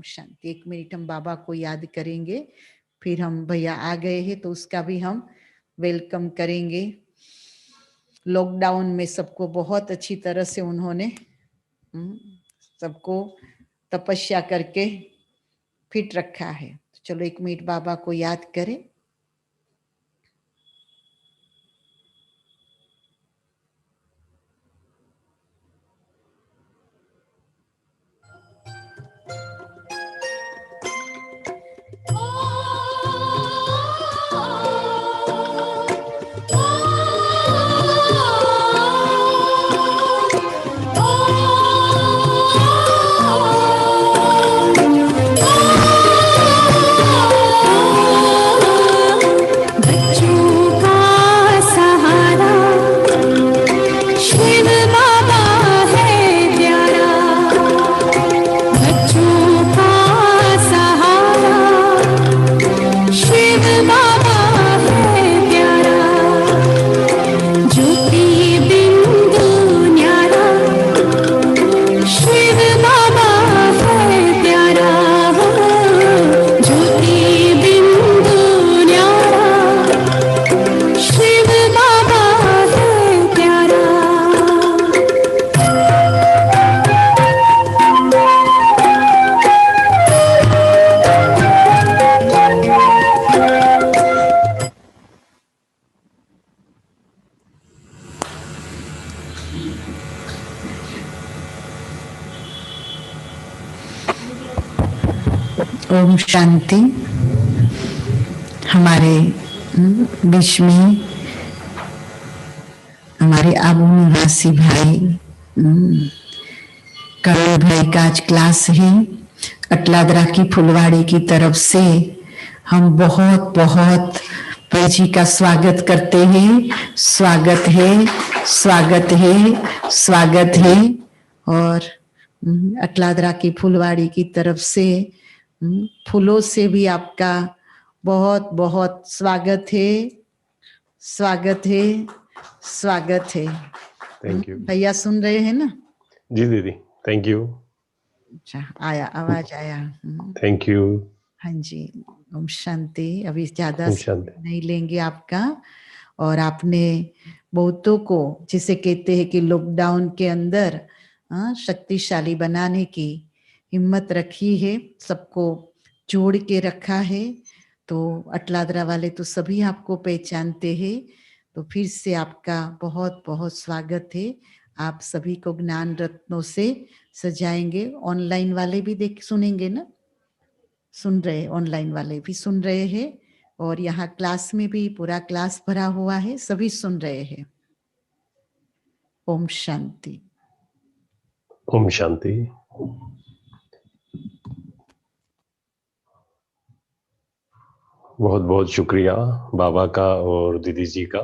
शांति। 1 minute हम बाबा को याद करेंगे, फिर हम भैया आ गए हैं तो उसका भी हम वेलकम करेंगे। लॉकडाउन में सबको बहुत अच्छी तरह से उन्होंने सबको तपस्या करके फिट रखा है। तो चलो 1 मिनट बाबा को याद करें। ओम शांति। हमारे बीच में हमारे आबू निवासी भाई करण भाई का आज क्लास है। अटलादरा की फुलवाड़ी की तरफ से हम बहुत बहुत भाई जी का स्वागत करते हैं। स्वागत है, स्वागत है, स्वागत है। और अटलादरा की फुलवाड़ी की तरफ से फूलों से भी आपका बहुत बहुत स्वागत है, स्वागत है, स्वागत है। थैंक यू भैया सुन रहे हैं ना? जी दीदी, थैंक यू। अच्छा, आया आवाज आया। Thank you. हाँ जी, ओम शांति। अभी ज्यादा ओम शांति। नहीं लेंगे आपका। और आपने बहुतों को जिसे कहते हैं कि लॉकडाउन के अंदर शक्तिशाली बनाने की हिम्मत रखी है, सबको जोड़ के रखा है। तो अटलादरा वाले तो सभी आपको पहचानते हैं। तो फिर से आपका बहुत बहुत स्वागत है। आप सभी को ज्ञान रत्नों से सजाएंगे। ऑनलाइन वाले भी देख सुनेंगे ना? सुन रहे, ऑनलाइन वाले भी सुन रहे हैं। और यहाँ क्लास में भी पूरा क्लास भरा हुआ है, सभी सुन रहे हैं। ओम शांति। ओम शांति। बहुत बहुत शुक्रिया बाबा का और दीदी जी का।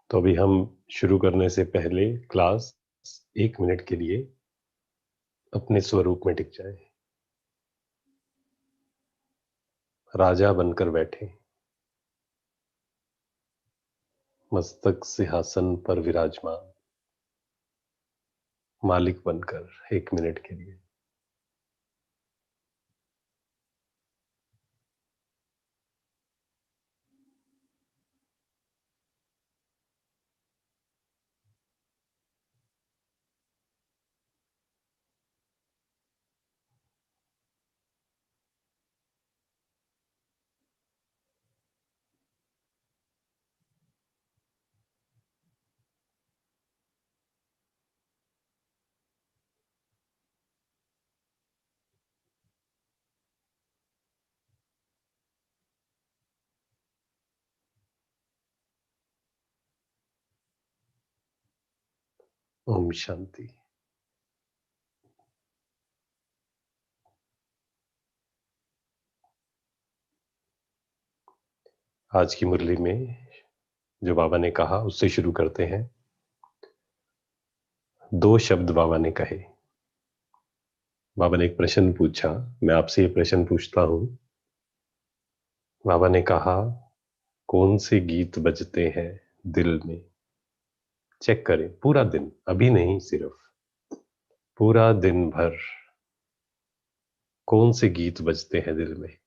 तो अभी हम शुरू करने से पहले क्लास 1 मिनट के लिए अपने स्वरूप में टिक जाए। राजा बनकर बैठे, मस्तक सिंहासन पर विराजमान, मालिक बनकर 1 मिनट के लिए। ओम शांति। आज की मुरली में जो बाबा ने कहा उससे शुरू करते हैं। 2 शब्द बाबा ने कहे। बाबा ने एक प्रश्न पूछा, मैं आपसे ये प्रश्न पूछता हूं। बाबा ने कहा, कौन से गीत बजते हैं दिल में? चेक करें पूरा दिन, अभी नहीं, सिर्फ पूरा दिन भर कौन से गीत बजते हैं दिल में।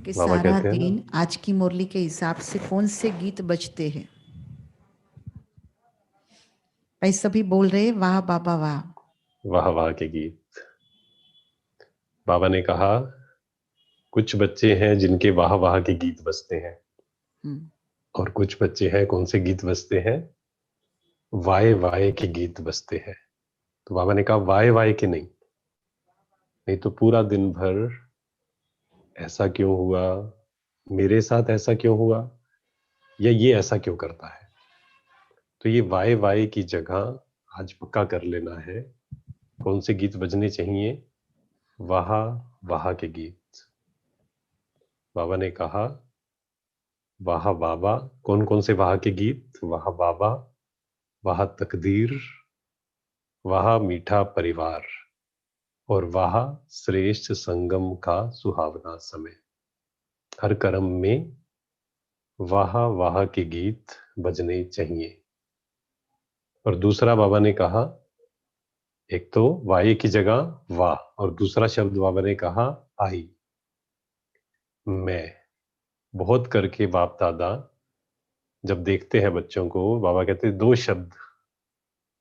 कि बाबा सारा कहते हैं ना, दिन आज की मुरली के हिसाब से कौन से गीत बजते हैं। भाई सभी बोल रहे वाह बाबा वाह। वाह वाह के गीत। बाबा ने कहा कुछ बच्चे हैं जिनके वाह वाह के गीत बजते हैं, हम्म, और कुछ बच्चे हैं कौन से गीत बजते हैं, वाए वाए के गीत बजते हैं। तो बाबा ने कहा वाए वाए के नहीं, नहीं तो पूरा दिन भर ऐसा क्यों हुआ, मेरे साथ ऐसा क्यों हुआ, या ये ऐसा क्यों करता है। तो ये वाए वाए की जगह आज पक्का कर लेना है कौन से गीत बजने चाहिए, वाह वाह के गीत। बाबा ने कहा वाह बाबा, कौन कौन से वाह के गीत, वाह बाबा, वाह तकदीर, वाह मीठा परिवार, और वाह श्रेष्ठ संगम का सुहावना समय। हर कर्म में वाह वाह के गीत बजने चाहिए। और दूसरा बाबा ने कहा, एक तो वाये की जगह वाह, और दूसरा शब्द बाबा ने कहा आई, मैं। बहुत करके बाप दादा जब देखते हैं बच्चों को, बाबा कहते हैं दो शब्द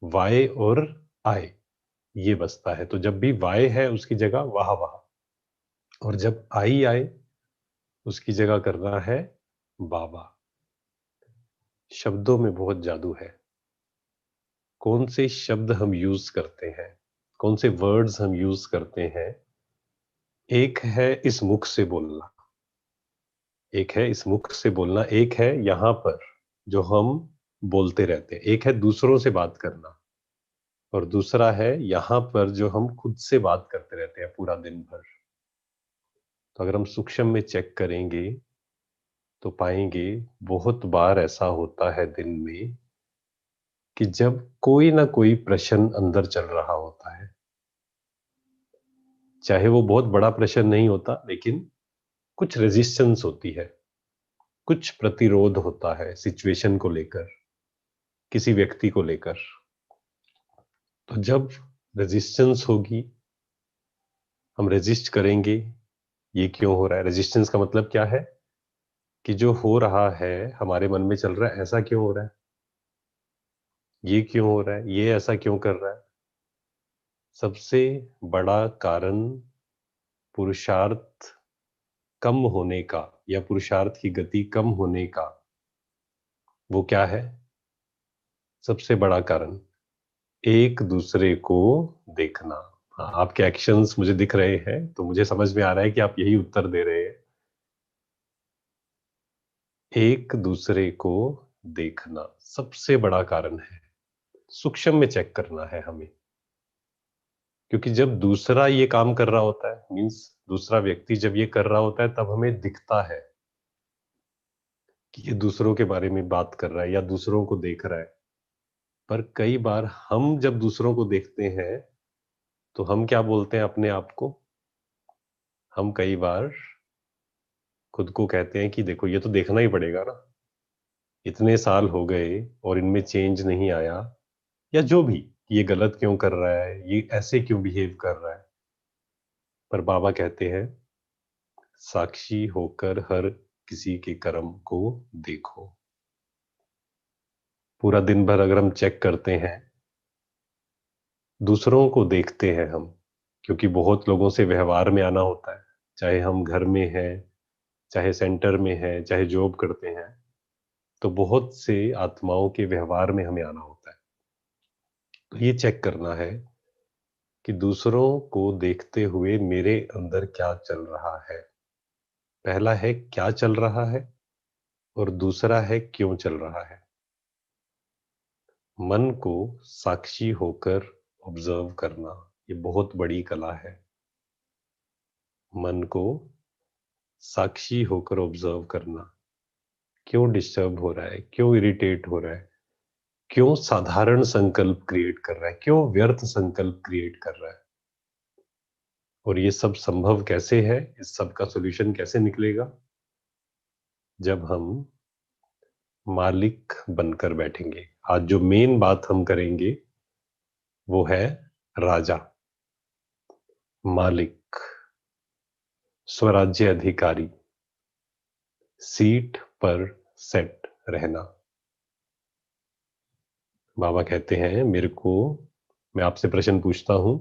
वाए और आए, ये बसता है। तो जब भी वाए है उसकी जगह वाह वाह, और जब आई आए उसकी जगह करना है बाबा। शब्दों में बहुत जादू है, कौन से शब्द हम यूज करते हैं, कौन से वर्ड्स हम यूज करते हैं। एक है इस मुख से बोलना, एक है इस मुख से बोलना, एक है यहां पर जो हम बोलते रहते हैं, एक है दूसरों से बात करना, और दूसरा है यहां पर जो हम खुद से बात करते रहते हैं पूरा दिन भर। तो अगर हम सूक्ष्म में चेक करेंगे तो पाएंगे बहुत बार ऐसा होता है दिन में कि जब कोई ना कोई प्रश्न अंदर चल रहा होता है, चाहे वो बहुत बड़ा प्रश्न नहीं होता, लेकिन कुछ रेजिस्टेंस होती है, कुछ प्रतिरोध होता है सिचुएशन को लेकर, किसी व्यक्ति को लेकर। तो जब रेजिस्टेंस होगी, हम रेजिस्ट करेंगे, ये क्यों हो रहा है, रेजिस्टेंस का मतलब क्या है कि जो हो रहा है हमारे मन में चल रहा है, ऐसा क्यों हो रहा है, ये क्यों हो रहा है, ये ऐसा क्यों कर रहा है। सबसे बड़ा कारण पुरुषार्थ कम होने का, या पुरुषार्थ की गति कम होने का, वो क्या है, सबसे बड़ा कारण एक दूसरे को देखना। हाँ, आपके एक्शंस मुझे दिख रहे हैं तो मुझे समझ में आ रहा है कि आप यही उत्तर दे रहे हैं, एक दूसरे को देखना सबसे बड़ा कारण है। सूक्ष्म में चेक करना है हमें, क्योंकि जब दूसरा ये काम कर रहा होता है, मींस दूसरा व्यक्ति जब ये कर रहा होता है, तब हमें दिखता है कि ये दूसरों के बारे में बात कर रहा है या दूसरों को देख रहा है। पर कई बार हम जब दूसरों को देखते हैं तो हम क्या बोलते हैं अपने आप को, हम कई बार खुद को कहते हैं कि देखो ये तो देखना ही पड़ेगा ना, इतने साल हो गए और इनमें चेंज नहीं आया, या जो भी, ये गलत क्यों कर रहा है, ये ऐसे क्यों बिहेव कर रहा है। पर बाबा कहते हैं साक्षी होकर हर किसी के कर्म को देखो। पूरा दिन भर अगर हम चेक करते हैं, दूसरों को देखते हैं हम, क्योंकि बहुत लोगों से व्यवहार में आना होता है, चाहे हम घर में हैं, चाहे सेंटर में हैं, चाहे जॉब करते हैं, तो बहुत से आत्माओं के व्यवहार में हमें आना होता है। तो ये चेक करना है कि दूसरों को देखते हुए मेरे अंदर क्या चल रहा है। पहला है क्या चल रहा है, और दूसरा है क्यों चल रहा है। मन को साक्षी होकर ऑब्जर्व करना, ये बहुत बड़ी कला है। मन को साक्षी होकर ऑब्जर्व करना, क्यों डिस्टर्ब हो रहा है, क्यों इरिटेट हो रहा है, क्यों साधारण संकल्प क्रिएट कर रहा है, क्यों व्यर्थ संकल्प क्रिएट कर रहा है। और ये सब संभव कैसे है, इस सब का सॉल्यूशन कैसे निकलेगा? जब हम मालिक बनकर बैठेंगे। आज जो मेन बात हम करेंगे वो है राजा, मालिक, स्वराज्य अधिकारी, सीट पर सेट रहना। बाबा कहते हैं मैं आपसे प्रश्न पूछता हूं,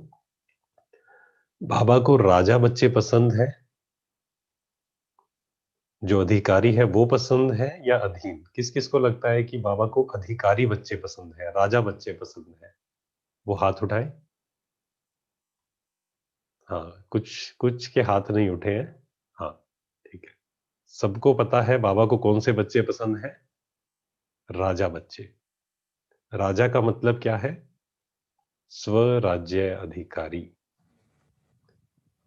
बाबा को राजा बच्चे पसंद है, जो अधिकारी है वो पसंद है, या अधीन? किस किस को लगता है कि बाबा को अधिकारी बच्चे पसंद है, राजा बच्चे पसंद है? वो हाथ उठाए। हाँ, कुछ कुछ के हाथ नहीं उठे हैं। हाँ, ठीक है। सबको पता है बाबा को कौन से बच्चे पसंद है? राजा बच्चे। राजा का मतलब क्या है? स्वराज्य अधिकारी।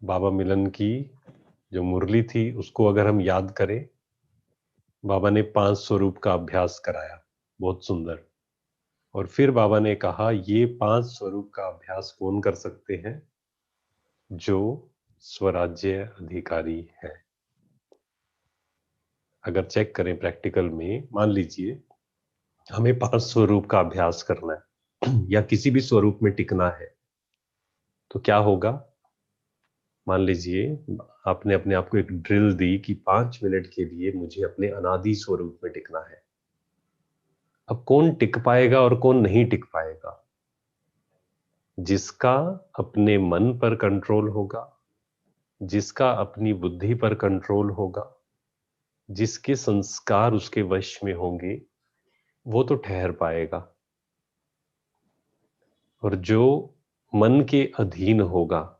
बाबा मिलन की जो मुरली थी उसको अगर हम याद करें, बाबा ने 5 स्वरूप का अभ्यास कराया, बहुत सुंदर। और फिर बाबा ने कहा ये 5 स्वरूप का अभ्यास कौन कर सकते हैं? जो स्वराज्य अधिकारी है। अगर चेक करें प्रैक्टिकल में, मान लीजिए हमें 5 स्वरूप का अभ्यास करना है या किसी भी स्वरूप में टिकना है, तो क्या होगा? मान लीजिए आपने अपने आप को एक ड्रिल दी कि 5 मिनट के लिए मुझे अपने अनादि स्वरूप में टिकना है। अब कौन टिक पाएगा और कौन नहीं टिक पाएगा? जिसका अपने मन पर कंट्रोल होगा, जिसका अपनी बुद्धि पर कंट्रोल होगा, जिसके संस्कार उसके वश में होंगे, वो तो ठहर पाएगा। और जो मन के अधीन होगा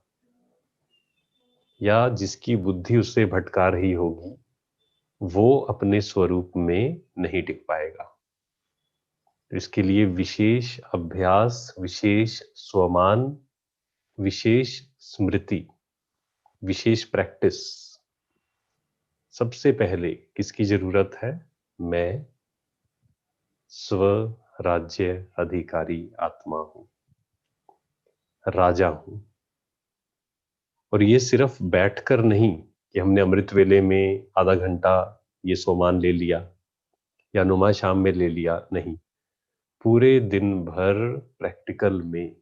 या जिसकी बुद्धि उससे भटका रही होगी, वो अपने स्वरूप में नहीं टिक पाएगा। इसके लिए विशेष अभ्यास, विशेष स्वमान, विशेष स्मृति, विशेष प्रैक्टिस। सबसे पहले किसकी जरूरत है? मैं स्वराज्य अधिकारी आत्मा हूं, राजा हूं। और ये सिर्फ बैठकर नहीं कि हमने अमृत वेले में आधा घंटा ये सोमान ले लिया या नुमा शाम में ले लिया, नहीं। पूरे दिन भर प्रैक्टिकल में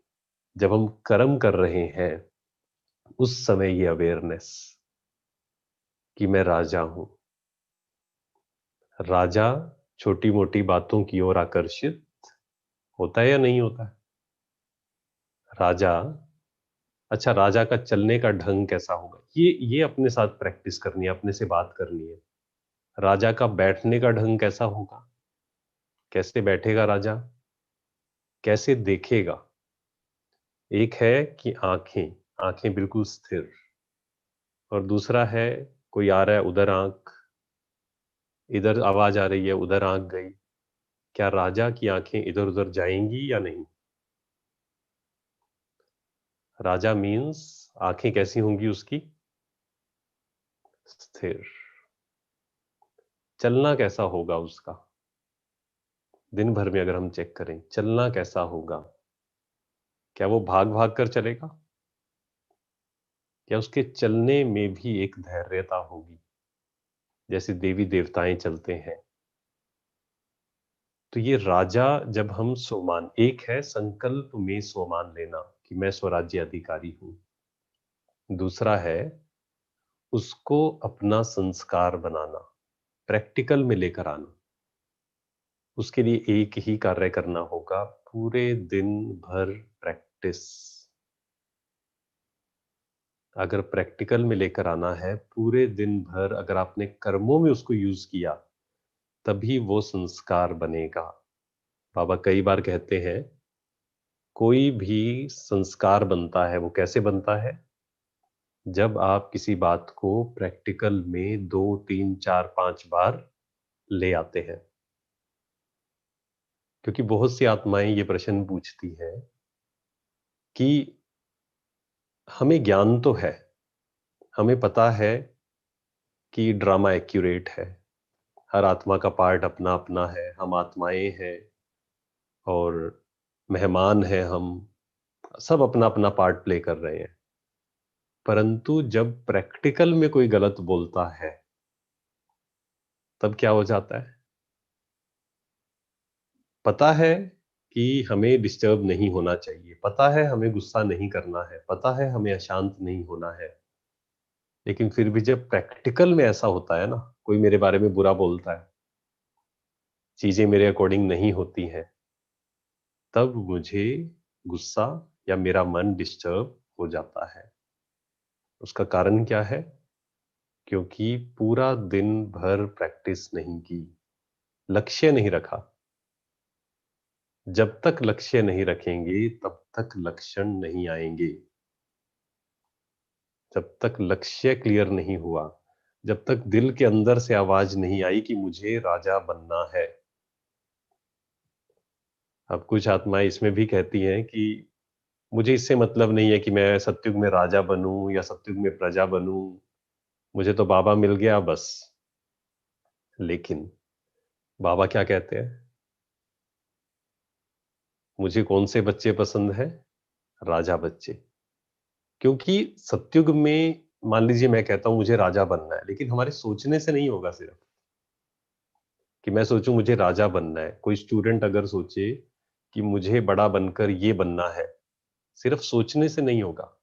जब हम कर्म कर रहे हैं, उस समय ये अवेयरनेस कि मैं राजा हूं। राजा छोटी मोटी बातों की ओर आकर्षित होता है या नहीं होता है? राजा, अच्छा राजा का चलने का ढंग कैसा होगा, ये अपने साथ प्रैक्टिस करनी है, अपने से बात करनी है। राजा का बैठने का ढंग कैसा होगा? कैसे बैठेगा राजा? कैसे देखेगा? एक है कि आंखें, आंखें बिल्कुल स्थिर, और दूसरा है कोई आ रहा है उधर आंख, इधर आवाज आ रही है उधर आंख गई। क्या राजा की आंखें इधर उधर जाएंगी या नहीं? राजा मीन्स आंखें कैसी होंगी उसकी? स्थिर। चलना कैसा होगा उसका? दिन भर में अगर हम चेक करें, चलना कैसा होगा? क्या वो भाग भाग कर चलेगा? क्या उसके चलने में भी एक धैर्यता होगी, जैसे देवी देवताएं चलते हैं? तो ये राजा, जब हम स्वमान, एक है संकल्प में स्वमान लेना कि मैं स्वराज्य अधिकारी हूं, दूसरा है उसको अपना संस्कार बनाना, प्रैक्टिकल में लेकर आना। उसके लिए एक ही कार्य करना होगा, पूरे दिन भर प्रैक्टिस। अगर प्रैक्टिकल में लेकर आना है, पूरे दिन भर अगर आपने कर्मों में उसको यूज किया, तभी वो संस्कार बनेगा। बाबा कई बार कहते हैं कोई भी संस्कार बनता है, वो कैसे बनता है? जब आप किसी बात को प्रैक्टिकल में 2, 3, 4, 5 बार ले आते हैं। क्योंकि बहुत सी आत्माएं ये प्रश्न पूछती हैं कि हमें ज्ञान तो है, हमें पता है कि ड्रामा एक्यूरेट है, हर आत्मा का पार्ट अपना अपना है, हम आत्माएं हैं और मेहमान हैं, हम सब अपना अपना पार्ट प्ले कर रहे हैं। परंतु जब प्रैक्टिकल में कोई गलत बोलता है तब क्या हो जाता है? पता है कि हमें डिस्टर्ब नहीं होना चाहिए, पता है हमें गुस्सा नहीं करना है, पता है हमें अशांत नहीं होना है, लेकिन फिर भी जब प्रैक्टिकल में ऐसा होता है ना, कोई मेरे बारे में बुरा बोलता है, चीजें मेरे अकॉर्डिंग नहीं होती हैं, तब मुझे गुस्सा या मेरा मन डिस्टर्ब हो जाता है। उसका कारण क्या है? क्योंकि पूरा दिन भर प्रैक्टिस नहीं की, लक्ष्य नहीं रखा। जब तक लक्ष्य नहीं रखेंगे तब तक लक्षण नहीं आएंगे। जब तक लक्ष्य क्लियर नहीं हुआ, जब तक दिल के अंदर से आवाज नहीं आई कि मुझे राजा बनना है। अब कुछ आत्माएं इसमें भी कहती हैं कि मुझे इससे मतलब नहीं है कि मैं सत्युग में राजा बनूं या सत्युग में प्रजा बनूं, मुझे तो बाबा मिल गया बस। लेकिन बाबा क्या कहते हैं? मुझे कौन से बच्चे पसंद है? राजा बच्चे। क्योंकि सत्युग में मान लीजिए मैं कहता हूं मुझे राजा बनना है, लेकिन हमारे सोचने से नहीं होगा। सिर्फ कि मैं सोचूं मुझे राजा बनना है, कोई स्टूडेंट अगर सोचे कि मुझे बड़ा बनकर ये बनना है, सिर्फ सोचने से नहीं होगा।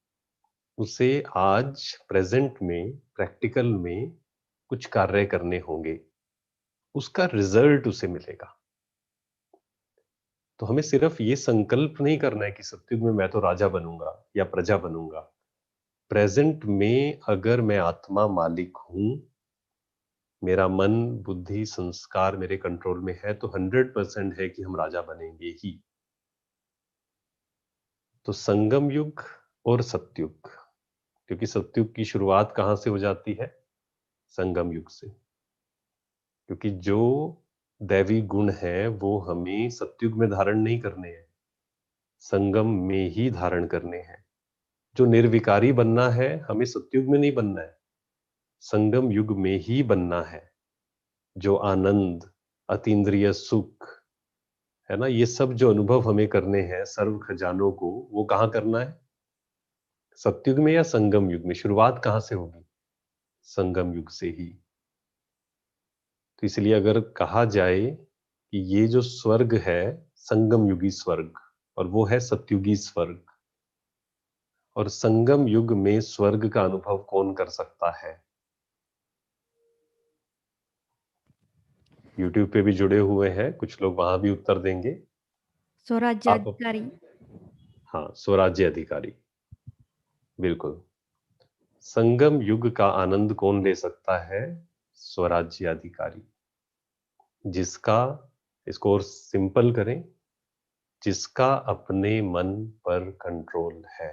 उसे आज प्रेजेंट में प्रैक्टिकल में कुछ कार्य करने होंगे, उसका रिजल्ट उसे मिलेगा। तो हमें सिर्फ ये संकल्प नहीं करना है कि सत्युग में मैं तो राजा बनूंगा या प्रजा बनूंगा। प्रेजेंट में अगर मैं आत्मा मालिक हूं, मेरा मन बुद्धि संस्कार मेरे कंट्रोल में है, तो 100% है कि हम राजा बनेंगे ही। तो संगम युग और सतयुग, क्योंकि सतयुग की शुरुआत कहां से हो जाती है? संगम युग से। क्योंकि जो दैवी गुण है वो हमें सतयुग में धारण नहीं करने हैं, संगम में ही धारण करने हैं। जो निर्विकारी बनना है हमें सतयुग में नहीं बनना है, संगम युग में ही बनना है। जो आनंद, अतीन्द्रिय सुख है ना, ये सब जो अनुभव हमें करने हैं सर्व खजानों को, वो कहाँ करना है? सतयुग में या संगम युग में? शुरुआत कहां से होगी? संगम युग से ही। तो इसलिए अगर कहा जाए कि ये जो स्वर्ग है संगम युगी स्वर्ग, और वो है सतयुगी स्वर्ग, और संगम युग में स्वर्ग का अनुभव कौन कर सकता है? यूट्यूब पे भी जुड़े हुए हैं कुछ लोग, वहां भी उत्तर देंगे। आप स्वराज्याधिकारी। हाँ, स्वराज्य अधिकारी, बिल्कुल। संगम युग का आनंद कौन ले सकता है? स्वराज्य अधिकारी। जिसका, इसको और सिंपल करें, जिसका अपने मन पर कंट्रोल है।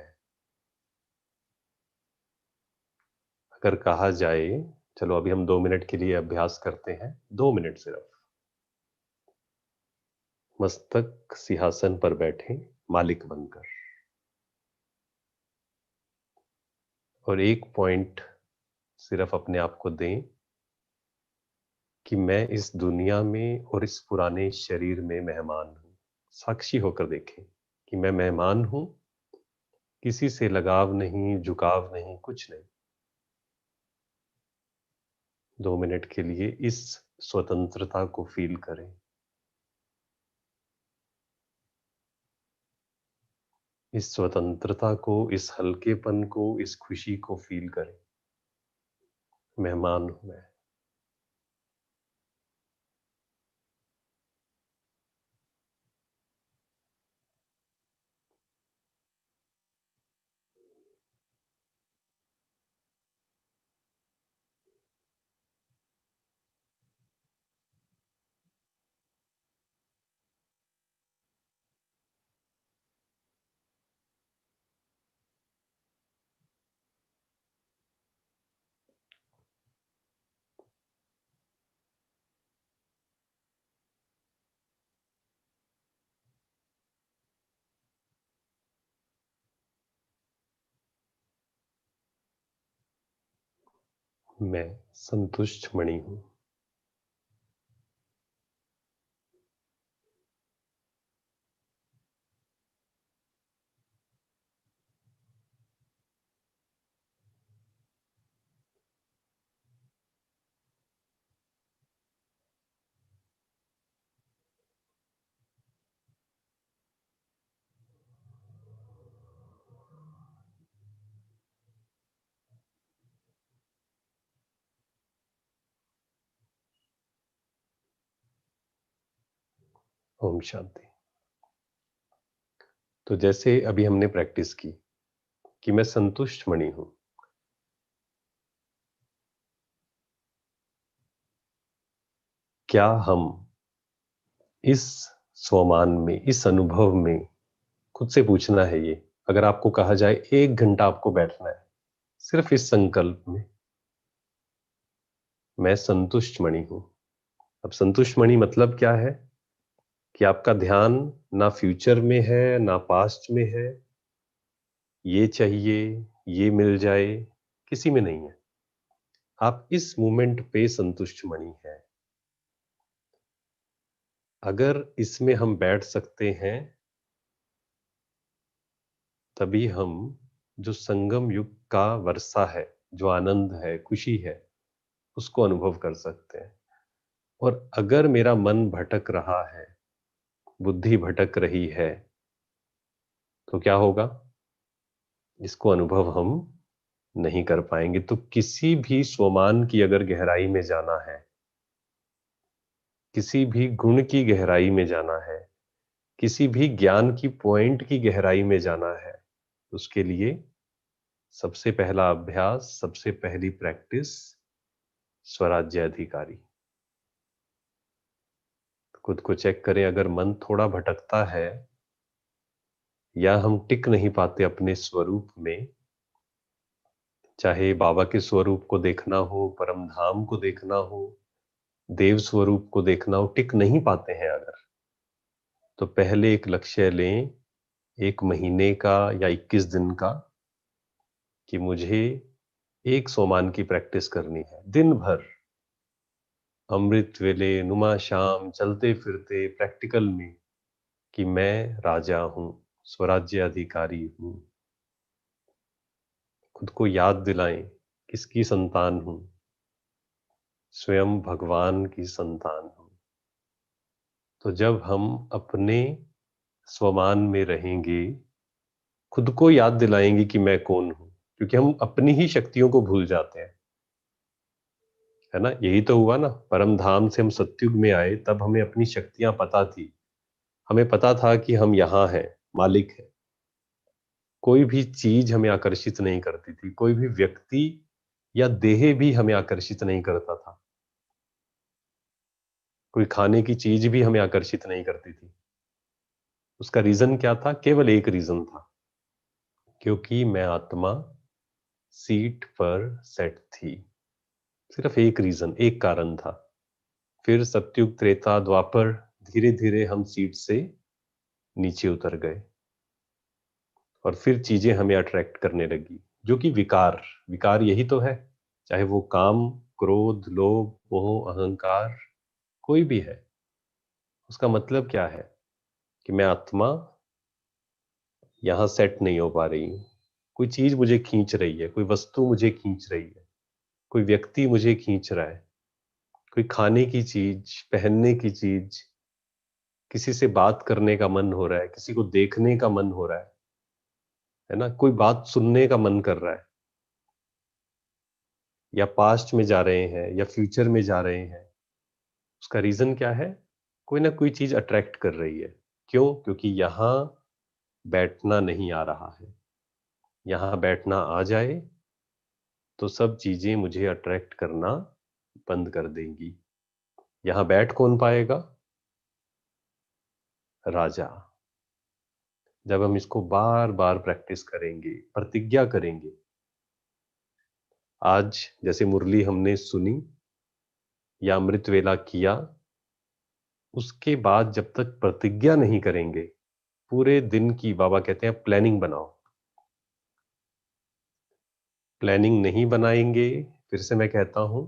अगर कहा जाए, चलो अभी हम 2 मिनट के लिए अभ्यास करते हैं, 2 मिनट सिर्फ। मस्तक सिंहासन पर बैठे मालिक बनकर, और एक पॉइंट सिर्फ अपने आप को दें कि मैं इस दुनिया में और इस पुराने शरीर में मेहमान हूं। साक्षी होकर देखें कि मैं मेहमान हूं, किसी से लगाव नहीं, झुकाव नहीं, कुछ नहीं। 2 मिनट के लिए इस स्वतंत्रता को फील करें। इस स्वतंत्रता को, इस हल्केपन को, इस खुशी को फील करें। मेहमान हूं मैं। मैं संतुष्ट मणि हूं। ओम शांति। तो जैसे अभी हमने प्रैक्टिस की कि मैं संतुष्ट मणि हूं, क्या हम इस स्वमान में, इस अनुभव में खुद से पूछना है ये, अगर आपको कहा जाए 1 घंटा आपको बैठना है सिर्फ इस संकल्प में, मैं संतुष्ट मणि हूं। अब संतुष्ट मणि मतलब क्या है कि आपका ध्यान ना फ्यूचर में है ना पास्ट में है, ये चाहिए, ये मिल जाए, किसी में नहीं है। आप इस मोमेंट पे संतुष्ट मणि है। अगर इसमें हम बैठ सकते हैं तभी हम जो संगम युग का वर्षा है, जो आनंद है, खुशी है, उसको अनुभव कर सकते हैं। और अगर मेरा मन भटक रहा है, बुद्धि भटक रही है, तो क्या होगा? इसको अनुभव हम नहीं कर पाएंगे। तो किसी भी स्वमान की अगर गहराई में जाना है, किसी भी गुण की गहराई में जाना है, किसी भी ज्ञान की पॉइंट की गहराई में जाना है, उसके लिए सबसे पहला अभ्यास, सबसे पहली प्रैक्टिस स्वराज्य अधिकारी। खुद को चेक करें, अगर मन थोड़ा भटकता है या हम टिक नहीं पाते अपने स्वरूप में, चाहे बाबा के स्वरूप को देखना हो, परम धाम को देखना हो, देव स्वरूप को देखना हो, टिक नहीं पाते हैं अगर, तो पहले एक लक्ष्य लें, 1 महीने का या 21 दिन का, कि मुझे एक सोमान की प्रैक्टिस करनी है दिन भर, अमृत वेले, नुमा शाम, चलते फिरते प्रैक्टिकल में, कि मैं राजा हूं, स्वराज्य अधिकारी हूं। खुद को याद दिलाएं, किसकी संतान हूं? स्वयं भगवान की संतान हूं। तो जब हम अपने स्वमान में रहेंगे, खुद को याद दिलाएंगे कि मैं कौन हूं, क्योंकि हम अपनी ही शक्तियों को भूल जाते हैं, है ना? यही तो हुआ ना, परम धाम से हम सत्युग में आए, तब हमें अपनी शक्तियां पता थी, हमें पता था कि हम यहां हैं, मालिक है। कोई भी चीज हमें आकर्षित नहीं करती थी, कोई भी व्यक्ति या देह भी हमें आकर्षित नहीं करता था, कोई खाने की चीज भी हमें आकर्षित नहीं करती थी। उसका रीजन क्या था? केवल एक रीजन था, क्योंकि मैं आत्मा सीट पर सेट थी। सिर्फ एक रीजन, एक कारण था। फिर सत्युग, त्रेता, द्वापर, धीरे धीरे हम सीट से नीचे उतर गए और फिर चीजें हमें अट्रैक्ट करने लगी, जो कि विकार, विकार यही तो है, चाहे वो काम, क्रोध, लोभ, मोह, अहंकार, कोई भी है। उसका मतलब क्या है कि मैं आत्मा यहां सेट नहीं हो पा रही हूं, कोई चीज मुझे खींच रही है, कोई वस्तु मुझे खींच रही है, कोई व्यक्ति मुझे खींच रहा है, कोई खाने की चीज, पहनने की चीज, किसी से बात करने का मन हो रहा है, किसी को देखने का मन हो रहा है ना? कोई बात सुनने का मन कर रहा है, या पास्ट में जा रहे हैं या फ्यूचर में जा रहे हैं। उसका रीजन क्या है? कोई ना कोई चीज अट्रैक्ट कर रही है। क्यों? क्योंकि यहां बैठना नहीं आ रहा है। यहां बैठना आ जाए तो सब चीजें मुझे अट्रैक्ट करना बंद कर देंगी। यहां बैठ कौन पाएगा? राजा। जब हम इसको बार बार प्रैक्टिस करेंगे, प्रतिज्ञा करेंगे, आज जैसे मुरली हमने सुनी या अमृत वेला किया, उसके बाद जब तक प्रतिज्ञा नहीं करेंगे, पूरे दिन की, बाबा कहते हैं, प्लानिंग बनाओ। प्लानिंग नहीं बनाएंगे, फिर से मैं कहता हूं,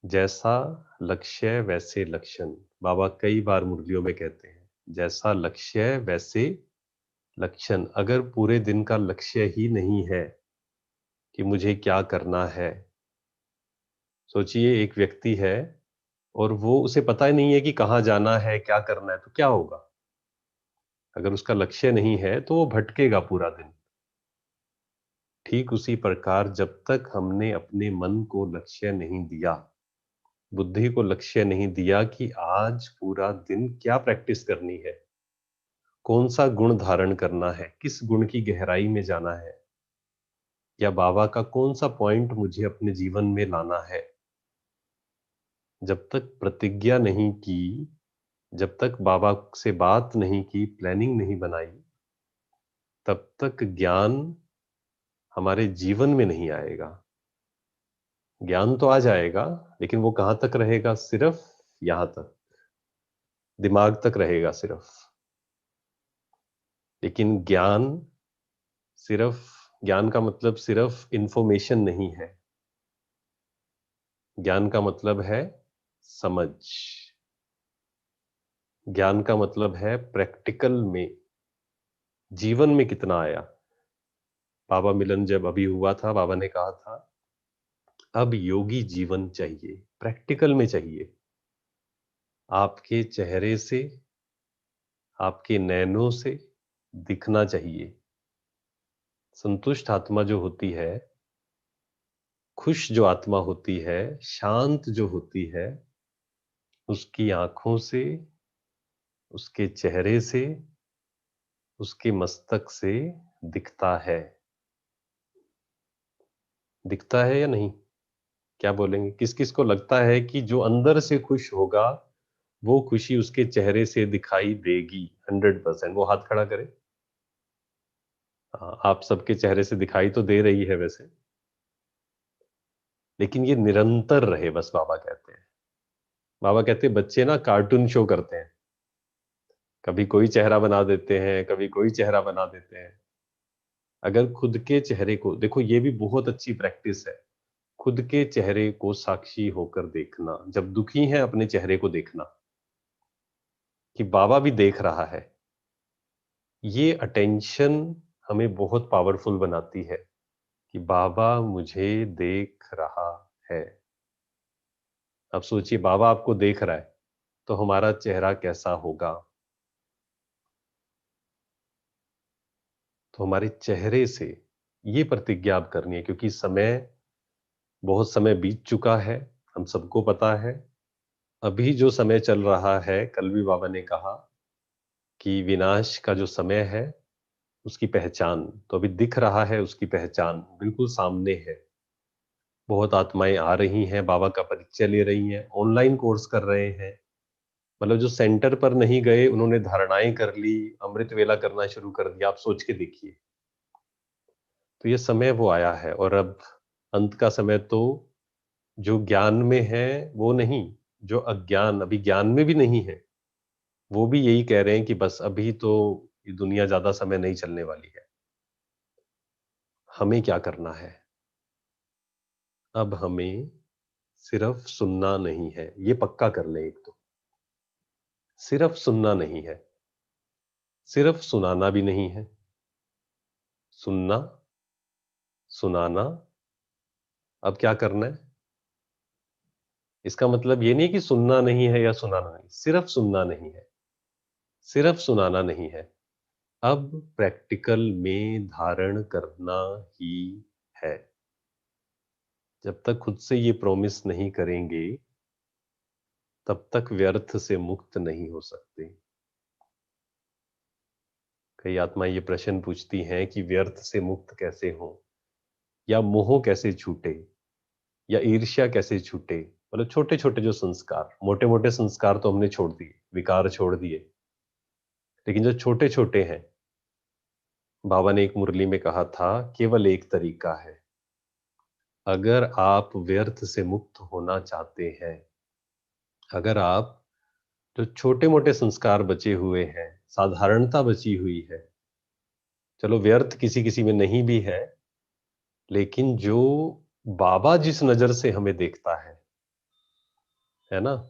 जैसा लक्ष्य वैसे लक्षण। बाबा कई बार मुरलियों में कहते हैं, जैसा लक्ष्य वैसे लक्षण। अगर पूरे दिन का लक्ष्य ही नहीं है कि मुझे क्या करना है, सोचिए एक व्यक्ति है और वो, उसे पता ही नहीं है कि कहाँ जाना है, क्या करना है, तो क्या होगा? अगर उसका लक्ष्य नहीं है तो वो भटकेगा पूरा दिन। ठीक उसी प्रकार जब तक हमने अपने मन को लक्ष्य नहीं दिया, बुद्धि को लक्ष्य नहीं दिया कि आज पूरा दिन क्या प्रैक्टिस करनी है, कौन सा गुण धारण करना है, किस गुण की गहराई में जाना है, या बाबा का कौन सा पॉइंट मुझे अपने जीवन में लाना है। जब तक प्रतिज्ञा नहीं की, जब तक बाबा से बात नहीं की, प्लानिंग नहीं बनाई, तब तक ज्ञान हमारे जीवन में नहीं आएगा। ज्ञान तो आ जाएगा, लेकिन वो कहां तक रहेगा? सिर्फ यहां तक, दिमाग तक रहेगा सिर्फ। लेकिन ज्ञान का मतलब सिर्फ इंफॉर्मेशन नहीं है। ज्ञान का मतलब है समझ। ज्ञान का मतलब है प्रैक्टिकल में, जीवन में कितना आया। बाबा मिलन जब अभी हुआ था, बाबा ने कहा था अब योगी जीवन चाहिए, प्रैक्टिकल में चाहिए। आपके चेहरे से, आपके नैनों से दिखना चाहिए। संतुष्ट आत्मा जो होती है, खुश जो आत्मा होती है, शांत जो होती है, उसकी आंखों से, उसके चेहरे से, उसके मस्तक से दिखता है। दिखता है या नहीं? क्या बोलेंगे? किस किस को लगता है कि जो अंदर से खुश होगा वो खुशी उसके चेहरे से दिखाई देगी? 100%। वो हाथ खड़ा करे। हाँ, आप सबके चेहरे से दिखाई तो दे रही है वैसे, लेकिन ये निरंतर रहे, बस बाबा कहते हैं। बाबा कहते हैं बच्चे ना कार्टून शो करते हैं, कभी कोई चेहरा बना देते हैं, कभी कोई चेहरा बना देते हैं। अगर खुद के चेहरे को देखो, ये भी बहुत अच्छी प्रैक्टिस है। खुद के चेहरे को साक्षी होकर देखना, जब दुखी हैं अपने चेहरे को देखना कि बाबा भी देख रहा है। ये अटेंशन हमें बहुत पावरफुल बनाती है कि बाबा मुझे देख रहा है। अब सोचिए, बाबा आपको देख रहा है तो हमारा चेहरा कैसा होगा? तो हमारे चेहरे से ये प्रतिज्ञा अब करनी है, क्योंकि बहुत समय बीत चुका है, हम सबको पता है। अभी जो समय चल रहा है, कल भी बाबा ने कहा कि विनाश का जो समय है उसकी पहचान तो अभी दिख रहा है, उसकी पहचान बिल्कुल सामने है। बहुत आत्माएं आ रही हैं, बाबा का परिचय ले रही हैं, ऑनलाइन कोर्स कर रहे हैं। मतलब जो सेंटर पर नहीं गए उन्होंने धारणाएं कर ली, अमृत वेला करना शुरू कर दिया। आप सोच के देखिए। तो ये समय वो आया है, और अब अंत का समय तो जो ज्ञान में है वो नहीं, जो अज्ञान अभी ज्ञान में भी नहीं है, वो भी यही कह रहे हैं कि बस अभी तो ये दुनिया ज्यादा समय नहीं चलने वाली है। हमें क्या करना है? अब हमें सिर्फ सुनना नहीं है, ये पक्का कर लें एक तो। सिर्फ सुनना नहीं है, सिर्फ सुनाना भी नहीं है। सुनना, सुनाना, अब क्या करना है? इसका मतलब ये नहीं कि सुनना नहीं है या सुनाना नहीं, सिर्फ सुनना नहीं है, सिर्फ सुनाना नहीं है। अब प्रैक्टिकल में धारण करना ही है। जब तक खुद से ये प्रॉमिस नहीं करेंगे, तब तक व्यर्थ से मुक्त नहीं हो सकते। कई आत्मा ये प्रश्न पूछती हैं कि व्यर्थ से मुक्त कैसे हो, या मोह कैसे छूटे, या ईर्ष्या कैसे छूटे। मतलब छोटे छोटे जो संस्कार, मोटे मोटे संस्कार तो हमने छोड़ दिए, विकार छोड़ दिए, लेकिन जो छोटे छोटे हैं, बाबा ने एक मुरली में कहा था केवल एक तरीका है। अगर आप व्यर्थ से मुक्त होना चाहते हैं, अगर आप जो छोटे मोटे संस्कार बचे हुए हैं, साधारणता बची हुई है, चलो व्यर्थ किसी किसी में नहीं भी है, लेकिन जो बाबा जिस नजर से हमें देखता है ना,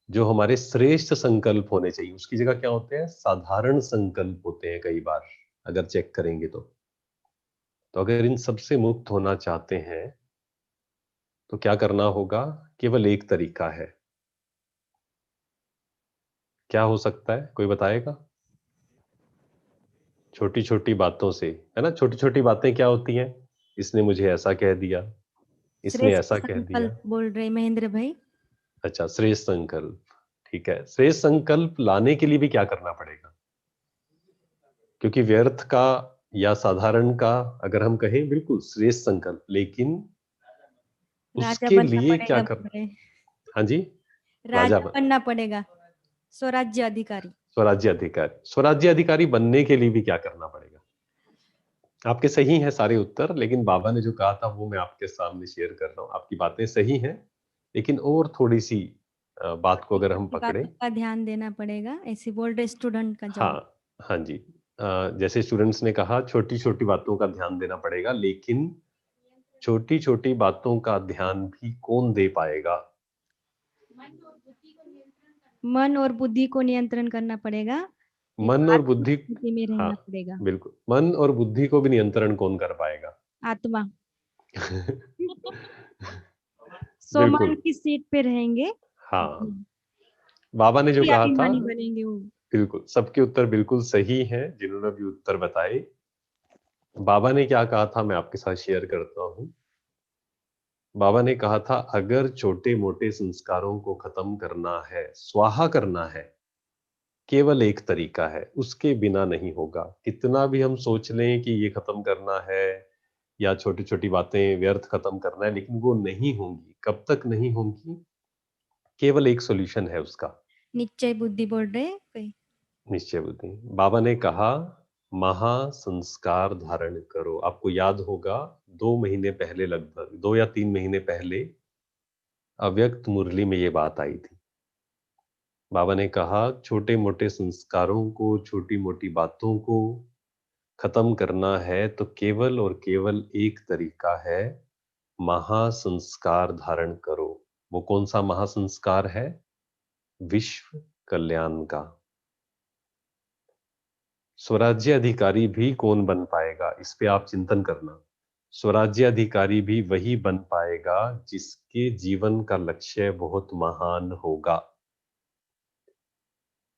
जो हमारे श्रेष्ठ संकल्प होने चाहिए, उसकी जगह क्या होते हैं? साधारण संकल्प होते हैं कई बार, अगर चेक करेंगे तो अगर इन सबसे मुक्त होना चाहते हैं तो क्या करना होगा? केवल एक तरीका है। क्या हो सकता है, कोई बताएगा? छोटी छोटी बातों से, है ना? छोटी छोटी बातें क्या होती हैं? इसने मुझे ऐसा कह दिया, इसने श्रेष्ठ ऐसा कह दिया। संकल्प बोल रहे महेंद्र भाई। अच्छा, श्रेष्ठ संकल्प, ठीक है। श्रेष्ठ संकल्प लाने के लिए भी क्या करना पड़ेगा? क्योंकि व्यर्थ का या साधारण का अगर हम कहें, बिल्कुल श्रेष्ठ संकल्प, लेकिन राजा उसके बनना लिए क्या पड़ेगा कर, बोल रहे। हाँ जी, राजा राजा बनना पड़ेगा, स्वराज्य अधिकारी। स्वराज्य अधिकारी, स्वराज्य अधिकारी बनने के लिए भी क्या करना पड़ेगा? आपके सही हैं सारे उत्तर, लेकिन बाबा ने जो कहा था वो मैं आपके सामने शेयर कर रहा हूँ। आपकी बातें सही हैं, लेकिन और थोड़ी सी बात को अगर हम छोटी पकड़े। बातों का ध्यान देना पड़ेगा, ऐसे बोल रहे स्टूडेंट का जवाब। हाँ, हाँ जी। जैसे स्टूडेंट्स ने कहा, छोटी छोटी बातों का ध्यान देना पड़ेगा, लेकिन छोटी छोटी बातों का ध्यान भी कौन दे पाएगा? मन और बुद्धि को नियंत्रण करना पड़ेगा, मन और आत्म बुद्धि, स्थिति में हाँ रहना पड़ेगा। बिल्कुल, मन और बुद्धि को भी नियंत्रण कौन कर पाएगा? आत्मा। सोमान बिल्कुल, की सीट पे रहेंगे, हाँ। बाबा ने जो कहा था, अभिमानी बनेंगे वो। बिल्कुल सबके उत्तर बिल्कुल सही हैं जिन्होंने भी उत्तर बताए। बाबा ने क्या कहा था मैं आपके साथ शेयर करता हूं। बाबा ने कहा था, अगर छोटे मोटे संस्कारों को खत्म करना है, स्वाहा करना है, केवल एक तरीका है, उसके बिना नहीं होगा। कितना भी हम सोच लें कि ये खत्म करना है या छोटी छोटी बातें व्यर्थ खत्म करना है, लेकिन वो नहीं होंगी। कब तक नहीं होंगी? केवल एक सॉल्यूशन है उसका, निश्चय बुद्धि बोल रहे कोई। निश्चय बुद्धि। बाबा ने कहा, महासंस्कार धारण करो। आपको याद होगा, 2 महीने पहले, लगभग 2 या 3 महीने पहले अव्यक्त मुरली में ये बात आई थी। बाबा ने कहा, छोटे मोटे संस्कारों को, छोटी मोटी बातों को खत्म करना है तो केवल और केवल एक तरीका है, महासंस्कार धारण करो। वो कौन सा महासंस्कार है? विश्व कल्याण का। स्वराज्य अधिकारी भी कौन बन पाएगा, इस पे आप चिंतन करना। स्वराज्य अधिकारी भी वही बन पाएगा जिसके जीवन का लक्ष्य बहुत महान होगा।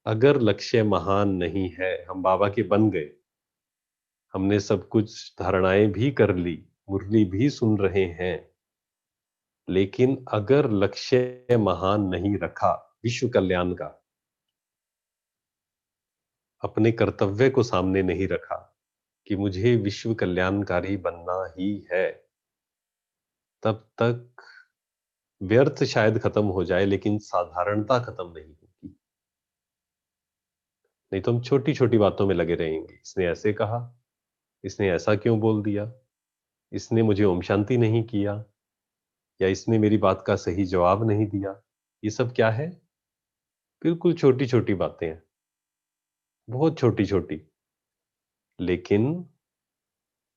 अगर लक्ष्य महान नहीं है, हम बाबा के बन गए, हमने सब कुछ धारणाएं भी कर ली, मुरली भी सुन रहे हैं, लेकिन अगर लक्ष्य महान नहीं रखा विश्व कल्याण का, अपने कर्तव्य को सामने नहीं रखा कि मुझे विश्व कल्याणकारी बनना ही है, तब तक व्यर्थ शायद खत्म हो जाए, लेकिन साधारणता खत्म नहीं होगी। नहीं तो हम छोटी छोटी बातों में लगे रहेंगे। इसने ऐसे कहा, इसने ऐसा क्यों बोल दिया, इसने मुझे ओम शांति नहीं किया, या इसने मेरी बात का सही जवाब नहीं दिया। ये सब क्या है? बिल्कुल छोटी छोटी बातें हैं, बहुत छोटी छोटी। लेकिन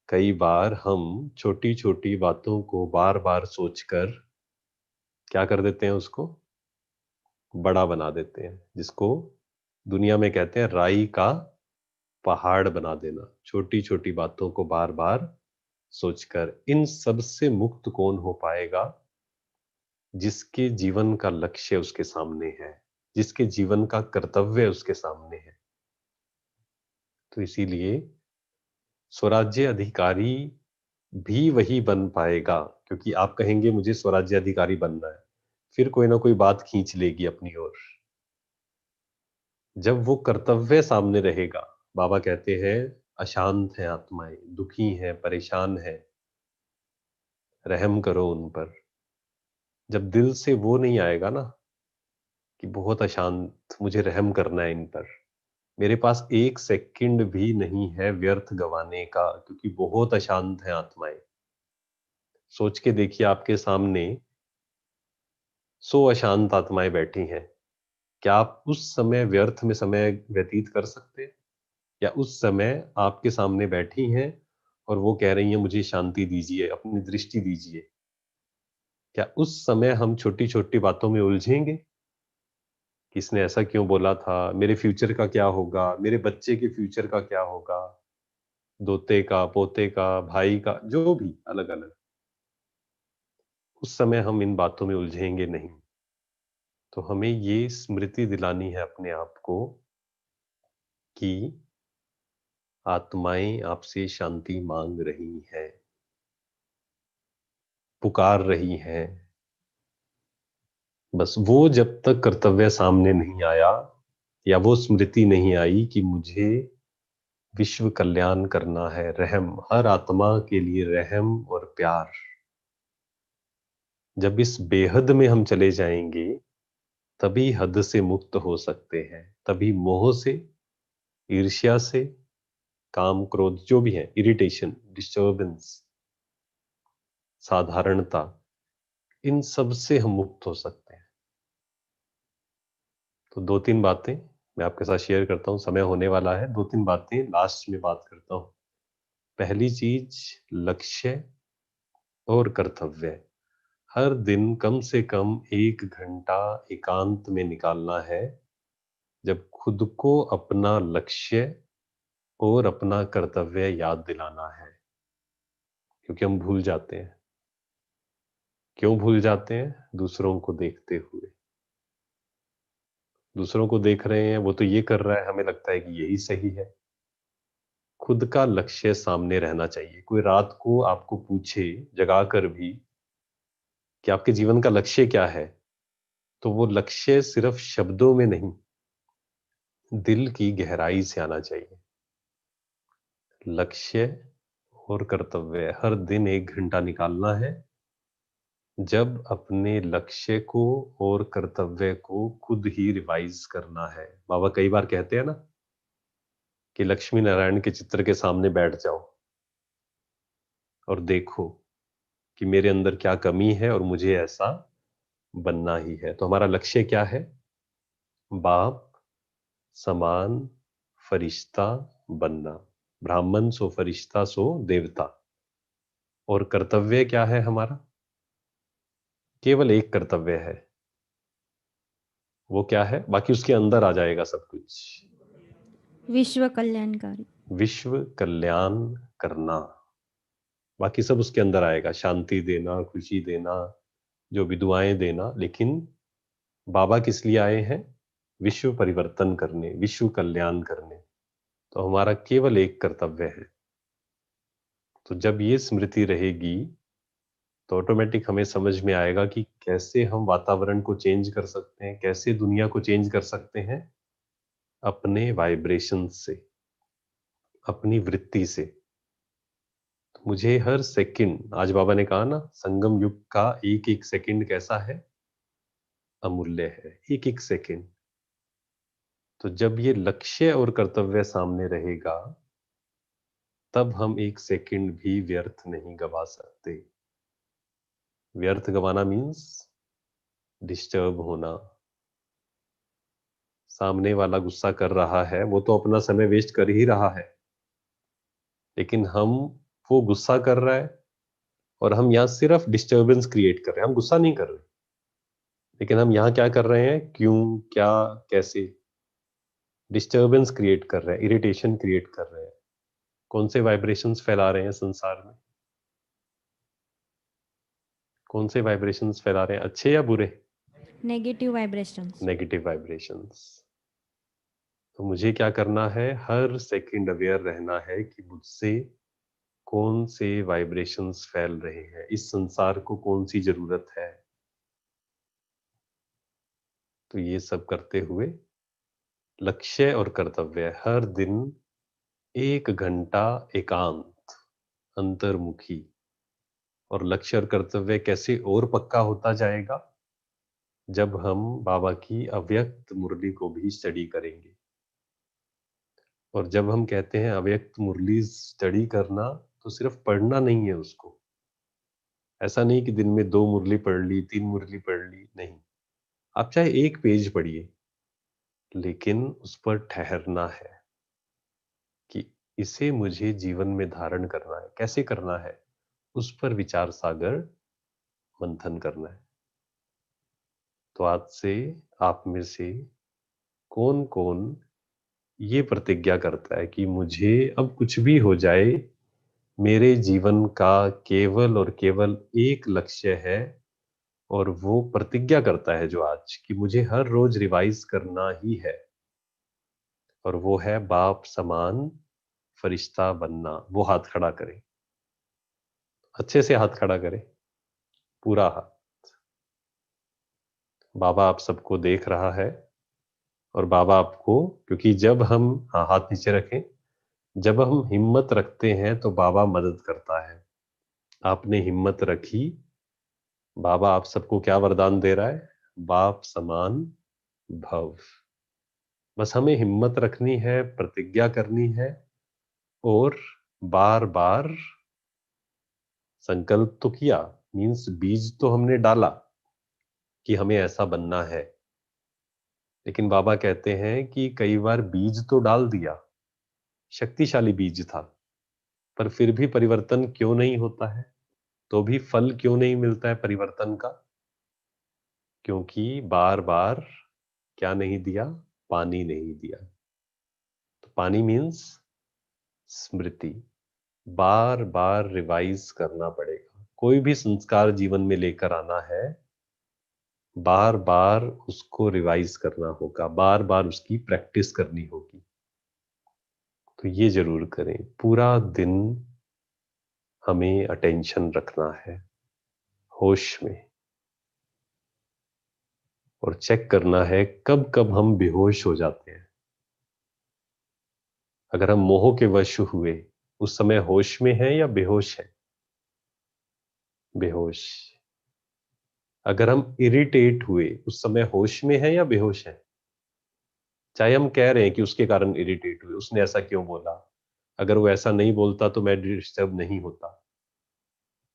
कई बार हम छोटी छोटी बातों को बार बार सोचकर क्या कर देते हैं, उसको बड़ा बना देते हैं, जिसको दुनिया में कहते हैं राई का पहाड़ बना देना। छोटी छोटी बातों को बार बार सोचकर। इन सब से मुक्त कौन हो पाएगा? जिसके जीवन का लक्ष्य उसके सामने है, जिसके जीवन का कर्तव्य उसके सामने है। तो इसीलिए स्वराज्य अधिकारी भी वही बन पाएगा, क्योंकि आप कहेंगे मुझे स्वराज्य अधिकारी बनना है, फिर कोई ना कोई बात खींच लेगी अपनी ओर। जब वो कर्तव्य सामने रहेगा, बाबा कहते हैं अशांत है आत्माएं, दुखी हैं, परेशान हैं, रहम करो उन पर। जब दिल से वो नहीं आएगा ना कि बहुत अशांत, मुझे रहम करना है इन पर, मेरे पास एक सेकंड भी नहीं है व्यर्थ गंवाने का, क्योंकि बहुत अशांत है आत्माएं। सोच के देखिए, आपके सामने 100 अशांत आत्माएं बैठी हैं, क्या आप उस समय व्यर्थ में समय व्यतीत कर सकते हैं? या उस समय आपके सामने बैठी हैं और वो कह रही हैं मुझे शांति दीजिए, अपनी दृष्टि दीजिए, क्या उस समय हम छोटी छोटी बातों में उलझेंगे? किसने ऐसा क्यों बोला था, मेरे फ्यूचर का क्या होगा, मेरे बच्चे के फ्यूचर का क्या होगा, दोते का, पोते का, भाई का, जो भी अलग अलग। उस समय हम इन बातों में उलझेंगे नहीं। तो हमें ये स्मृति दिलानी है अपने आप को कि आत्माएं आपसे शांति मांग रही हैं, पुकार रही हैं। बस वो जब तक कर्तव्य सामने नहीं आया या वो स्मृति नहीं आई कि मुझे विश्व कल्याण करना है, रहम, हर आत्मा के लिए रहम और प्यार, जब इस बेहद में हम चले जाएंगे तभी हद से मुक्त हो सकते हैं, तभी मोह से, ईर्ष्या से, काम क्रोध जो भी है, इरिटेशन, डिस्टर्बेंस, साधारणता, इन सब से हम मुक्त हो सकते हैं। तो 2-3 बातें मैं आपके साथ शेयर करता हूं, समय होने वाला है, 2-3 बातें लास्ट में बात करता हूं। पहली चीज, लक्ष्य और कर्तव्य। हर दिन कम से कम 1 घंटा एकांत में निकालना है, जब खुद को अपना लक्ष्य और अपना कर्तव्य याद दिलाना है, क्योंकि हम भूल जाते हैं। क्यों भूल जाते हैं? दूसरों को देखते हुए। दूसरों को देख रहे हैं, वो तो ये कर रहा है, हमें लगता है कि यही सही है। खुद का लक्ष्य सामने रहना चाहिए। कोई रात को आपको पूछे जगाकर भी कि आपके जीवन का लक्ष्य क्या है, तो वो लक्ष्य सिर्फ शब्दों में नहीं, दिल की गहराई से आना चाहिए। लक्ष्य और कर्तव्य, हर दिन 1 घंटा निकालना है, जब अपने लक्ष्य को और कर्तव्य को खुद ही रिवाइज करना है। बाबा कई बार कहते हैं ना कि लक्ष्मी नारायण के चित्र के सामने बैठ जाओ और देखो कि मेरे अंदर क्या कमी है और मुझे ऐसा बनना ही है। तो हमारा लक्ष्य क्या है? बाप समान फरिश्ता बनना, ब्राह्मण सो फरिश्ता सो देवता। और कर्तव्य क्या है हमारा? केवल एक कर्तव्य है। वो क्या है? बाकी उसके अंदर आ जाएगा सब कुछ। विश्व कल्याणकारी। विश्व कल्याण करना, बाकी सब उसके अंदर आएगा। शांति देना, खुशी देना, जो भी दुआएं देना। लेकिन बाबा किस लिए आए हैं? विश्व परिवर्तन करने, विश्व कल्याण करने। तो हमारा केवल एक कर्तव्य है। तो जब ये स्मृति रहेगी तो ऑटोमेटिक हमें समझ में आएगा कि कैसे हम वातावरण को चेंज कर सकते हैं, कैसे दुनिया को चेंज कर सकते हैं, अपने वाइब्रेशन से, अपनी वृत्ति से। तो मुझे हर सेकंड, आज बाबा ने कहा ना, संगम युग का एक एक सेकंड कैसा है? अमूल्य है, एक एक सेकंड। तो जब ये लक्ष्य और कर्तव्य सामने रहेगा, तब हम एक सेकंड भी व्यर्थ नहीं गवा सकते। व्यर्थ गवाना मीन्स डिस्टर्ब होना। सामने वाला गुस्सा कर रहा है, वो तो अपना समय वेस्ट कर ही रहा है, लेकिन वो गुस्सा कर रहा है और हम यहाँ सिर्फ डिस्टर्बेंस क्रिएट कर रहे हैं। हम गुस्सा नहीं कर रहे, लेकिन हम यहाँ क्या कर रहे हैं? क्यों, क्या, कैसे डिस्टर्बेंस क्रिएट कर रहे हैं, इरिटेशन क्रिएट कर रहे हैं। कौन से वाइब्रेशंस फैला रहे हैं संसार में? कौन से वाइब्रेशंस फैला रहे हैं, अच्छे या बुरे? Negative vibrations. Negative vibrations. तो मुझे क्या करना है? हर सेकंड अवेयर रहना है कि मुझसे कौन से वाइब्रेशंस फैल रहे हैं, इस संसार को कौन सी जरूरत है। तो ये सब करते हुए लक्ष्य और कर्तव्य, हर दिन 1 घंटा एकांत, अंतर्मुखी। और लक्ष्य और कर्तव्य कैसे और पक्का होता जाएगा? जब हम बाबा की अव्यक्त मुरली को भी स्टडी करेंगे। और जब हम कहते हैं अव्यक्त मुरली स्टडी करना, तो सिर्फ पढ़ना नहीं है उसको। ऐसा नहीं कि दिन में 2 मुरली पढ़ ली, 3 मुरली पढ़ ली, नहीं। आप चाहे 1 पेज पढ़िए, लेकिन उस पर ठहरना है कि इसे मुझे जीवन में धारण करना है। कैसे करना है? उस पर विचार सागर मंथन करना है। तो आज से आप में से कौन कौन ये प्रतिज्ञा करता है कि मुझे अब कुछ भी हो जाए, मेरे जीवन का केवल और केवल एक लक्ष्य है, और वो प्रतिज्ञा करता है जो आज, कि मुझे हर रोज रिवाइज करना ही है, और वो है बाप समान फरिश्ता बनना। वो हाथ खड़ा करे, अच्छे से हाथ खड़ा करे, पूरा हाथ। बाबा आप सबको देख रहा है और बाबा आपको, क्योंकि जब हम, हाँ हाथ नीचे रखें, जब हम हिम्मत रखते हैं तो बाबा मदद करता है। आपने हिम्मत रखी, बाबा आप सबको क्या वरदान दे रहा है? बाप समान भव। बस हमें हिम्मत रखनी है, प्रतिज्ञा करनी है और बार बार संकल्प तो किया, मीन्स बीज तो हमने डाला कि हमें ऐसा बनना है। लेकिन बाबा कहते हैं कि कई बार बीज तो डाल दिया, शक्तिशाली बीज था, पर फिर भी परिवर्तन क्यों नहीं होता है? तो भी फल क्यों नहीं मिलता है परिवर्तन का? क्योंकि बार बार क्या नहीं दिया? पानी नहीं दिया। तो पानी मीन्स स्मृति। बार बार रिवाइज करना पड़ेगा। कोई भी संस्कार जीवन में लेकर आना है, बार बार उसको रिवाइज करना होगा, बार बार उसकी प्रैक्टिस करनी होगी। तो ये जरूर करें, पूरा दिन हमें अटेंशन रखना है, होश में, और चेक करना है कब कब हम बेहोश हो जाते हैं। अगर हम मोह के वश हुए, उस समय होश में है या बेहोश है? बेहोश। अगर हम इरिटेट हुए, उस समय होश में है या बेहोश है? चाहे हम कह रहे हैं कि उसके कारण इरिटेट हुए, उसने ऐसा क्यों बोला, अगर वो ऐसा नहीं बोलता तो मैं डिस्टर्ब नहीं होता।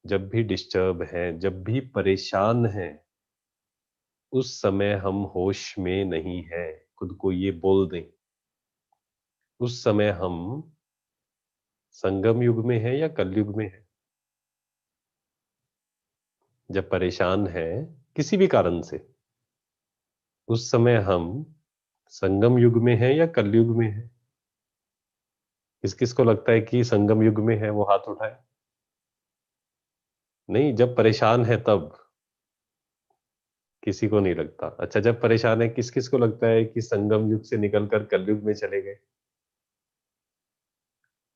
जब भी डिस्टर्ब है, जब भी परेशान है, उस समय हम होश में नहीं है, खुद को ये बोल दें। उस समय हम संगम युग में है या कलयुग में है? जब परेशान है किसी भी कारण से, उस समय हम संगम युग में है या कलयुग में है? किस किस को लगता है कि संगम युग में है, वो हाथ उठाए। नहीं, जब परेशान है तब। किसी को नहीं लगता। अच्छा, जब परेशान है किस किस को लगता है कि संगम युग से निकलकर कलयुग में चले गए?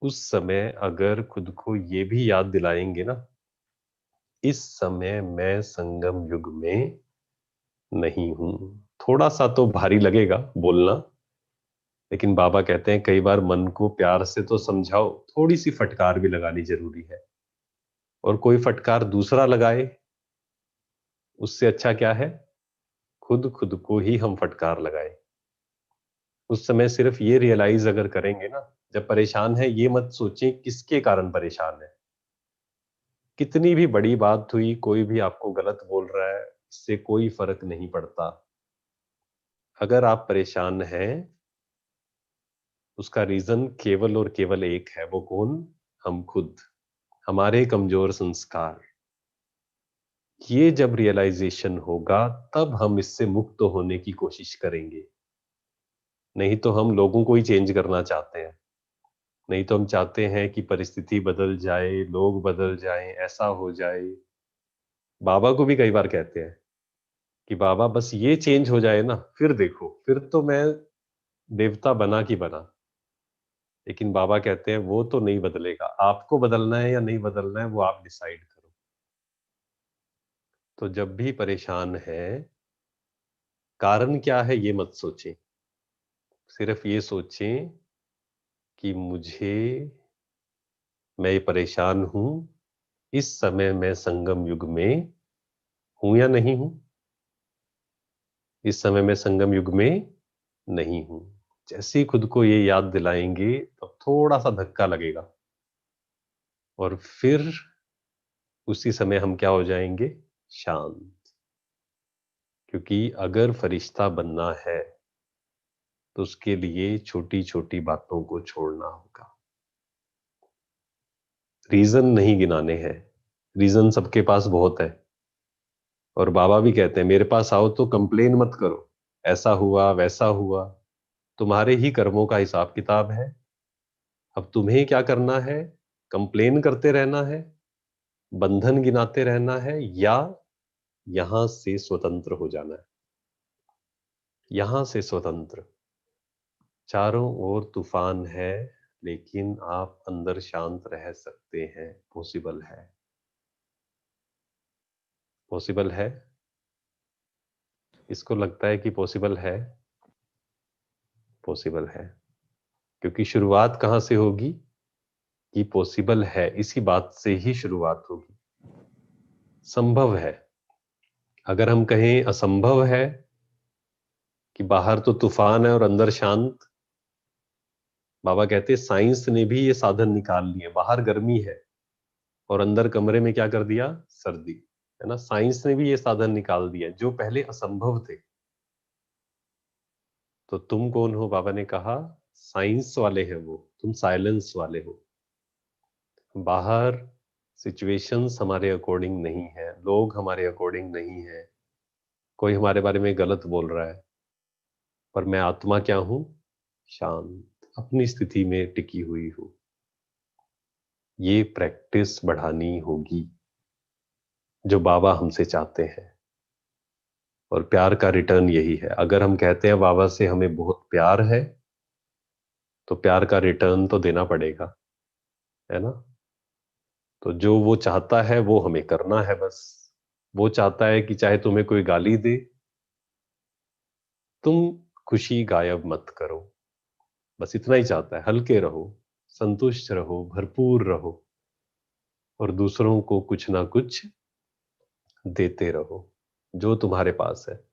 उस समय अगर खुद को ये भी याद दिलाएंगे ना, इस समय मैं संगम युग में नहीं हूं। थोड़ा सा तो भारी लगेगा बोलना, लेकिन बाबा कहते हैं कई बार मन को प्यार से तो समझाओ, थोड़ी सी फटकार भी लगानी जरूरी है। और कोई फटकार दूसरा लगाए, उससे अच्छा क्या है? खुद खुद को ही हम फटकार लगाए। उस समय सिर्फ ये रियलाइज अगर करेंगे ना, जब परेशान है ये मत सोचें किसके कारण परेशान है। कितनी भी बड़ी बात हुई, कोई भी आपको गलत बोल रहा है, इससे कोई फर्क नहीं पड़ता। अगर आप परेशान हैं, उसका रीजन केवल और केवल एक है। वो कौन? हम खुद, हमारे कमजोर संस्कार। ये जब रियलाइजेशन होगा, तब हम इससे मुक्त होने की कोशिश करेंगे। नहीं तो हम लोगों को ही चेंज करना चाहते हैं। नहीं तो हम चाहते हैं कि परिस्थिति बदल जाए, लोग बदल जाएं, ऐसा हो जाए। बाबा को भी कई बार कहते हैं कि बाबा बस ये चेंज हो जाए ना, फिर देखो, फिर तो मैं देवता बना कि बना। लेकिन बाबा कहते हैं वो तो नहीं बदलेगा। आपको बदलना है या नहीं बदलना है, वो आप डिसाइड करो। तो जब भी परेशान है, कारण क्या है ये मत सोचें, सिर्फ ये सोचें कि मैं ये परेशान हूं, इस समय मैं संगम युग में हूं या नहीं हूं? इस समय मैं संगम युग में नहीं हूं। जैसे ही खुद को ये याद दिलाएंगे, तब थोड़ा सा धक्का लगेगा और फिर उसी समय हम क्या हो जाएंगे? शांत। क्योंकि अगर फरिश्ता बनना है तो उसके लिए छोटी छोटी बातों को छोड़ना होगा। रीजन नहीं गिनाने हैं, रीजन सबके पास बहुत है। और बाबा भी कहते हैं मेरे पास आओ तो कंप्लेन मत करो, ऐसा हुआ वैसा हुआ। तुम्हारे ही कर्मों का हिसाब किताब है। अब तुम्हें क्या करना है? कंप्लेन करते रहना है, बंधन गिनाते रहना है, या यहां से स्वतंत्र हो जाना है? यहां से स्वतंत्र। चारों ओर तूफान है, लेकिन आप अंदर शांत रह सकते हैं। पॉसिबल है? पॉसिबल है? इसको लगता है कि पॉसिबल है? पॉसिबल है, क्योंकि शुरुआत कहां से होगी? कि पॉसिबल है, इसी बात से ही शुरुआत होगी। संभव है। अगर हम कहें असंभव है कि बाहर तो तूफान है और अंदर शांत, बाबा कहते हैं साइंस ने भी ये साधन निकाल लिए। बाहर गर्मी है और अंदर कमरे में क्या कर दिया? सर्दी, है ना। साइंस ने भी ये साधन निकाल दिया जो पहले असंभव थे। तो तुम कौन हो? बाबा ने कहा साइंस वाले हैं वो, तुम साइलेंस वाले हो। बाहर सिचुएशंस हमारे अकॉर्डिंग नहीं है, लोग हमारे अकॉर्डिंग नहीं है, कोई हमारे बारे में गलत बोल रहा है, पर मैं आत्मा क्या हूं? शांत, अपनी स्थिति में टिकी हुई हूं। ये प्रैक्टिस बढ़ानी होगी जो बाबा हमसे चाहते हैं। और प्यार का रिटर्न यही है। अगर हम कहते हैं बाबा से हमें बहुत प्यार है, तो प्यार का रिटर्न तो देना पड़ेगा, है ना। तो जो वो चाहता है वो हमें करना है बस। वो चाहता है कि चाहे तुम्हें कोई गाली दे, तुम खुशी गायब मत करो, बस इतना ही चाहता है। हल्के रहो, संतुष्ट रहो, भरपूर रहो, और दूसरों को कुछ ना कुछ देते रहो जो तुम्हारे पास है।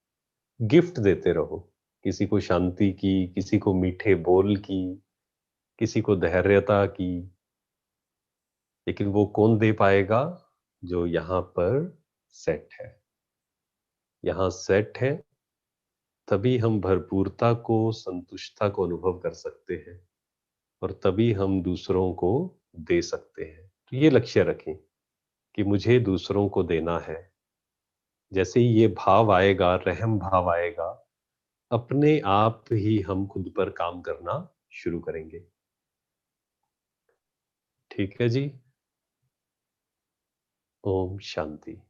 गिफ्ट देते रहो, किसी को शांति की, किसी को मीठे बोल की, किसी को धैर्यता की। लेकिन वो कौन दे पाएगा? जो यहां पर सेट है। यहां सेट है, तभी हम भरपूरता को, संतुष्टता को अनुभव कर सकते हैं, और तभी हम दूसरों को दे सकते हैं। तो ये लक्ष्य रखें कि मुझे दूसरों को देना है। जैसे ही ये भाव आएगा, रहम भाव आएगा, अपने आप ही हम खुद पर काम करना शुरू करेंगे। ठीक है जी। ओम शांति।